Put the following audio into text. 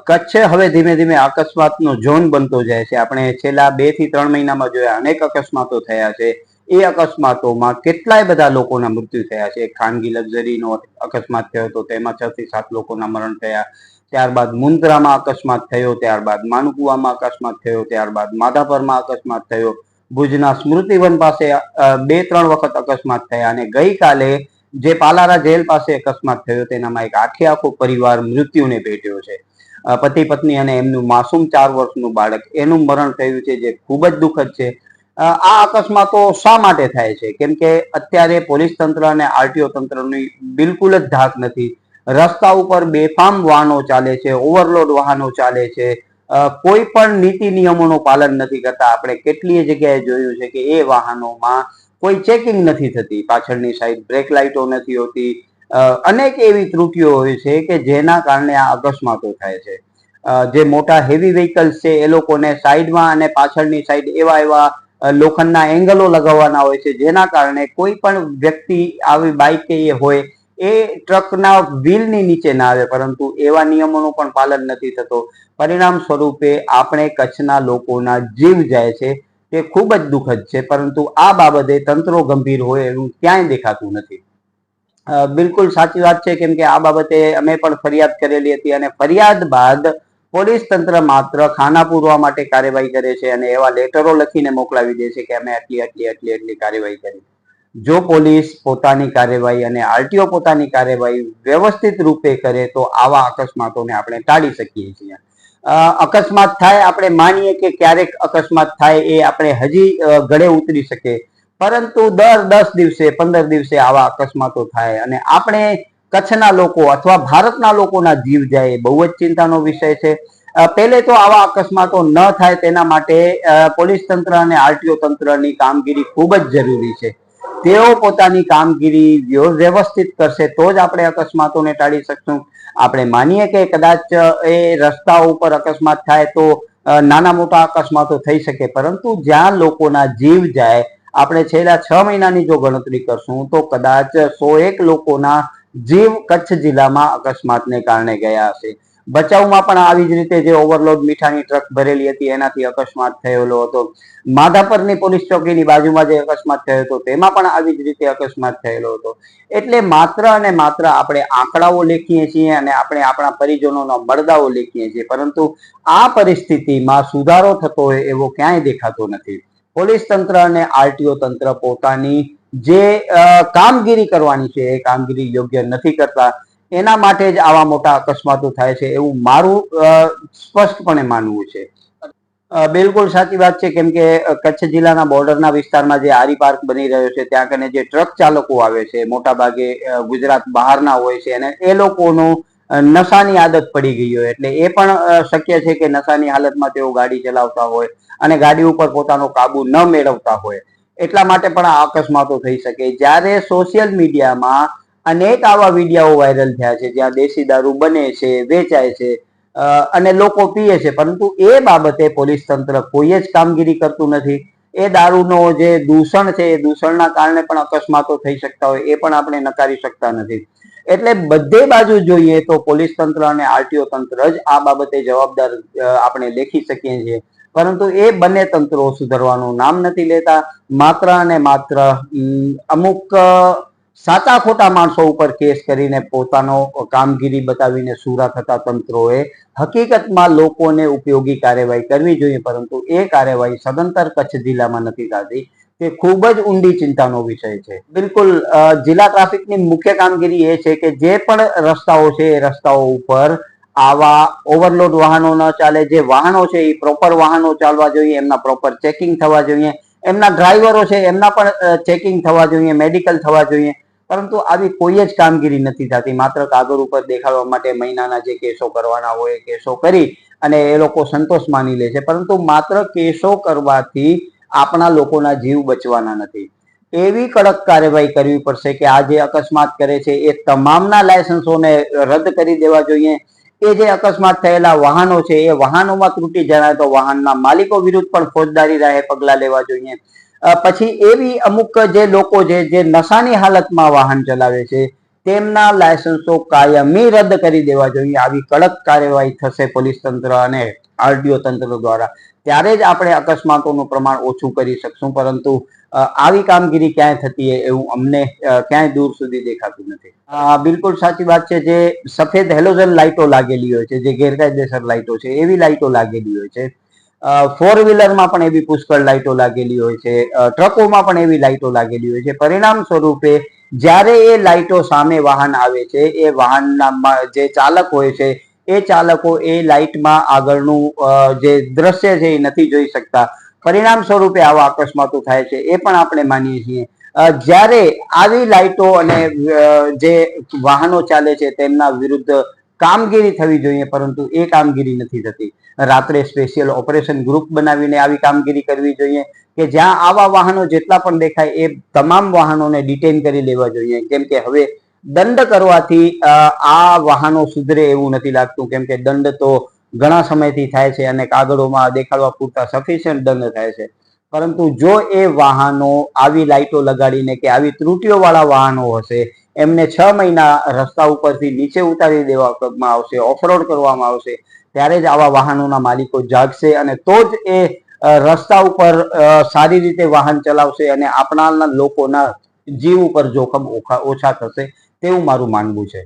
કચ્છ હવે ધીમે ધીમે અકસ્માતનો ઝોન બનતો જાય છે. આપણે છેલ્લા 2 થી 3 મહિનામાં જોયા અનેક અકસ્માતો થયા છે. એ અકસ્માતોમાં કેટલાય બધા લોકોના મૃત્યુ થયા છે. ખાનગી લક્ઝરીનો અકસ્માત થયો હતો, તેમાં 6 થી 7 લોકોના મરણ થયા. ત્યારબાદ મુન્દ્રામાં અકસ્માત થયો, ત્યારબાદ માનકુવામાં અકસ્માત થયો, ત્યારબાદ માધાપરમાં અકસ્માત થયો. ભુજના સ્મૃતિવન પાસે 2-3 વખત અકસ્માત થયા અને ગઈકાલે જે પાલારા જેલ પાસે અકસ્માત થયો તેનામાં એક આખો પરિવાર મૃત્યુને ભેટ્યો છે. પતિ પત્ની અને એમનું માસૂમ 4 વર્ષનું બાળક એનું મરણ થયું છે, જે ખૂબ જ દુઃખદ છે. આ અકસ્માતો શા માટે થાય છે? કેમ કે અત્યારે પોલીસ તંત્ર અને આરટીઓ તંત્રની બિલકુલ જ ધાક નથી. રસ્તા ઉપર બેફામ વાહનો ચાલે છે, ઓવરલોડ વાહનો ચાલે છે, કોઈ પણ નીતિ નિયમોનું પાલન નથી કરતા. આપણે કેટલીય જગ્યાએ જોયું છે કે એ વાહનોમાં કોઈ ચેકિંગ નથી થતી, પાછળની સાઈડ બ્રેક લાઇટો નથી હોતી. અનેક એવી ત્રુટીઓ હોય છે કે જેના કારણે આ અકસ્માતો થાય છે. જે મોટા હેવી વ્હીકલ્સ છે એ લોકોને સાઈડમાં અને પાછળની સાઈડ એવા લોખંડના એંગલો લગાવવાના હોય છે, જેના કારણે કોઈ પણ વ્યક્તિ આવી બાઇક કે એ હોય એ ટ્રકના વ્હીલની નીચે ના આવે, પરંતુ એવા નિયમોનું પણ પાલન નથી થતો. પરિણામ સ્વરૂપે આપણે કચ્છના લોકોના જીવ જાય છે, તે ખૂબ જ દુઃખદ છે. પરંતુ આ બાબતે તંત્રો ગંભીર હોય એવું ક્યાંય દેખાતું નથી. બિલકુલ સાચી વાત છે, કેમ કે આ બાબતે અમે પણ ફરિયાદ કરેલી હતી અને ફરિયાદ બાદ પોલીસ તંત્ર માત્ર ખાના પૂરવા માટે કાર્યવાહી કરે છે અને એવા લેટરો લખીને મોકલાવી દે છે કે અમે આટલી કાર્યવાહી કરી. જો પોલીસ પોતાની કાર્યવાહી અને આરટીઓ પોતાની કાર્યવાહી વ્યવસ્થિત રૂપે કરે તો આવા અકસ્માતોને આપણે ટાળી શકીએ છીએ. અકસ્માત થાય, આપણે માનીએ કે ક્યારેક અકસ્માત થાય એ આપણે હજી ગળે ઉતરી શકે, પરંતુ દર 10 દિવસે 15 દિવસે આવા અકસ્માતો થાય અને આપણે કચ્છના લોકો અથવા ભારતના લોકોના જીવ જાય એ બહુ જ ચિંતાનો વિષય છે. પહેલે તો આવા અકસ્માતો ન થાય તેના માટે પોલીસ તંત્ર અને આરટીઓ તંત્રની કામગીરી ખૂબ જ જરૂરી છે. તેઓ પોતાની કામગીરી વ્યવસ્થિત કરશે તો જ આપણે અકસ્માતોને ટાળી શકશું. આપણે માનીએ કે કદાચ એ રસ્તા ઉપર અકસ્માત થાય તો નાના મોટા અકસ્માતો થઈ શકે, પરંતુ જ્યાં લોકોના જીવ જાય, આપણે છેલ્લા 6 મહિનાની જો ગણતરી કરશું તો કદાચ 101 લોકોના જીવ કચ્છ જિલ્લામાં અકસ્માતને કારણે ગયા હશે. ભચાઉમાં પણ આવી જ રીતે જે ઓવરલોડ મીઠાની ટ્રક ભરેલી હતી એનાથી અકસ્માત થયેલો હતો. માધાપરની પોલીસ ચોકીની બાજુમાં જે અકસ્માત થયો હતો તેમાં પણ આવી જ રીતે અકસ્માત થયેલો હતો. એટલે માત્ર અને માત્ર આપણે આંકડાઓ લેખીએ છીએ અને આપણે આપણા પરિજનોના મરદાઓ લેખીએ છીએ, પરંતુ આ પરિસ્થિતિમાં સુધારો થતો હોય એવો ક્યાંય દેખાતો નથી. પોલીસ તંત્ર અને આરટીઓ તંત્ર પોતાની જે કામગીરી કરવાની છે એ કામગીરી યોગ્ય નથી કરતા. એના માટે જ આવા મોટા અકસ્માતો થાય છે એવું મારું સ્પષ્ટપણે માનવું છે. બિલકુલ સાચી વાત છે, કેમ કે કચ્છ જિલ્લાના બોર્ડરના વિસ્તારમાં જે આરી પાર્ક બની રહ્યો છે ત્યાં કને જે ટ્રક ચાલકો આવે છે મોટા ભાગે ગુજરાત બહારના હોય છે અને એ લોકોનું નશાની આદત પડી ગઈ હોય, એટલે એ પણ શક્ય છે કે નશાની હાલતમાં તેઓ ગાડી ચલાવતા હોય અને ગાડી ઉપર પોતાનો કાબુ ન મેળવતા હોય, એટલા માટે પણ આ અકસ્માતો થઈ શકે. જ્યારે સોશિયલ મીડિયામાં અનેક આવા વિડીયો વાયરલ થયા છે જ્યાં દેશી દારૂ બને છે, વેચાય છે અને લોકો પીએ છે, પરંતુ એ બાબતે પોલીસ તંત્ર કોઈ જ કામગીરી કરતું નથી. એ દારૂનો જે દૂષણ છે એ દૂષણના કારણે પણ અકસ્માતો થઈ શકતા હોય એ પણ આપણે નકારી શકતા નથી. એટલે બધે બાજુ જોઈએ તો પોલીસ તંત્ર અને આરટીઓ તંત્ર જ આ બાબતે જવાબદાર આપણે લેખી શકીએ છીએ, પરંતુ એ બંને તંત્રો સુધરવાનું નામ નથી લેતા. માત્ર અને માત્ર અમુક સાચા ખોટા માણસો ઉપર કેસ કરીને પોતાનો કામગીરી બતાવીને સુરા થતા તંત્રોએ હકીકતમાં લોકોને ઉપયોગી કાર્યવાહી કરવી જોઈએ, પરંતુ એ કાર્યવાહી સદંતર કચ્છ જિલ્લામાં નથી થતી. તે ખૂબ જ ઊંડી ચિંતાનો વિષય છે. બિલકુલ જિલ્લા ટ્રાફિકની મુખ્ય કામગીરી એ છે કે જે પણ રસ્તાઓ છે એ રસ્તાઓ ઉપર આવા ઓવરલોડ વાહનો ન ચાલે. જે વાહનો છે એ પ્રોપર વાહનો ચાલવા જોઈએ, એમના પ્રોપર ચેકિંગ થવા જોઈએ, એમના ડ્રાઈવરો છે એમના પણ ચેકિંગ થવા જોઈએ, મેડિકલ થવા જોઈએ. પરંતુ આવી કોઈ જ કામગીરી નથી થતી. માત્ર કાગળ ઉપર દેખાડવા માટે મહિનાના જે કેસો કરવાના હોય કેસો કરી અને એ લોકો સંતોષ માની લે છે, પરંતુ માત્ર કેસો કરવાથી આપણા લોકોના જીવ બચવાના નથી. એવી કડક કાર્યવાહી કરવી પડશે કે આ જે અકસ્માત કરે છે એ તમામના લાયસન્સોને રદ કરી દેવા જોઈએ. એ જે અકસ્માત થયેલા વાહનો છે એ વાહનોમાં ત્રુટી જણાય તો વાહનના માલિકો વિરુદ્ધ પણ ફોજદારી રાહે પગલાં લેવા જોઈએ. પછી એવી અમુક જે લોકો જે નશાની હાલતમાં વાહન ચલાવે છે તેમના લાયસન્સો કાયમી રદ કરી દેવા જોઈએ. આવી કડક કાર્યવાહી થશે પોલીસ તંત્ર અને આરટીઓ તંત્ર દ્વારા, ત્યારે જ આપણે અકસ્માતોનું પ્રમાણ ઓછું કરી શકશું. પરંતુ આવી કામગીરી ક્યાંય થતી એવું અમને ક્યાંય દૂર સુધી દેખાતું નથી. બિલકુલ સાચી વાત છે. જે સફેદ હેલોજન લાઇટો લાગેલી હોય છે, જે ગેરકાયદેસર લાઇટો છે, એવી લાઇટો લાગેલી હોય છે. ફોર વ્હીલરમાં પણ એવી પુષ્કળ લાઇટો લાગેલી હોય છે, ટ્રકોમાં પણ એવી લાઇટો લાગેલી હોય છે. પરિણામ સ્વરૂપે જ્યારે એ લાઇટો સામે વાહન આવે છે, એ વાહનના જે ચાલક હોય છે એ ચાલકો એ લાઇટમાં આગળનું જે દ્રશ્ય છે એ નથી જોઈ શકતા. પરિણામ સ્વરૂપે આવા અકસ્માતો થાય છે, એ પણ આપણે માનીએ છીએ. જ્યારે આવી લાઇટો અને જે વાહનો ચાલે છે તેમના વિરુદ્ધ કામગીરી થવી જોઈએ, પરંતુ એ કામગીરી નથી થતી. રાત્રે સ્પેશિયલ ઓપરેશન ગ્રુપ બનાવીને આવી કામગીરી કરવી જોઈએ કે જ્યાં આવા વાહનો જેટલા પણ દેખાય એ તમામ વાહનોને ડિટેન કરી લેવા જોઈએ. કેમ કે હવે દંડ કરવાથી આ વાહનો સુધરે એવું નથી લાગતું, કેમ કે દંડ તો ઘણા સમયથી થાય છે અને કાગળોમાં દેખાડવા પૂરતા સફિશિયન્ટ દંડ થાય છે. પરંતુ જો એ વાહનો આવી લાઇટો લગાડીને કે આવી ત્રુટીઓ વાળા વાહનો હશે એમને 6 મહિના રસ્તા ઉપરથી નીચે ઉતારી દેવામાં આવશે, ઓફરોડ કરવામાં આવશે, ત્યારે જ આવા વાહનોના માલિકો જાગશે અને તો જ એ રસ્તા ઉપર સારી રીતે વાહન ચલાવશે અને આપણા લોકોના જીવ ઉપર જોખમ ઓછા થશે તેવું મારું માનવું છે.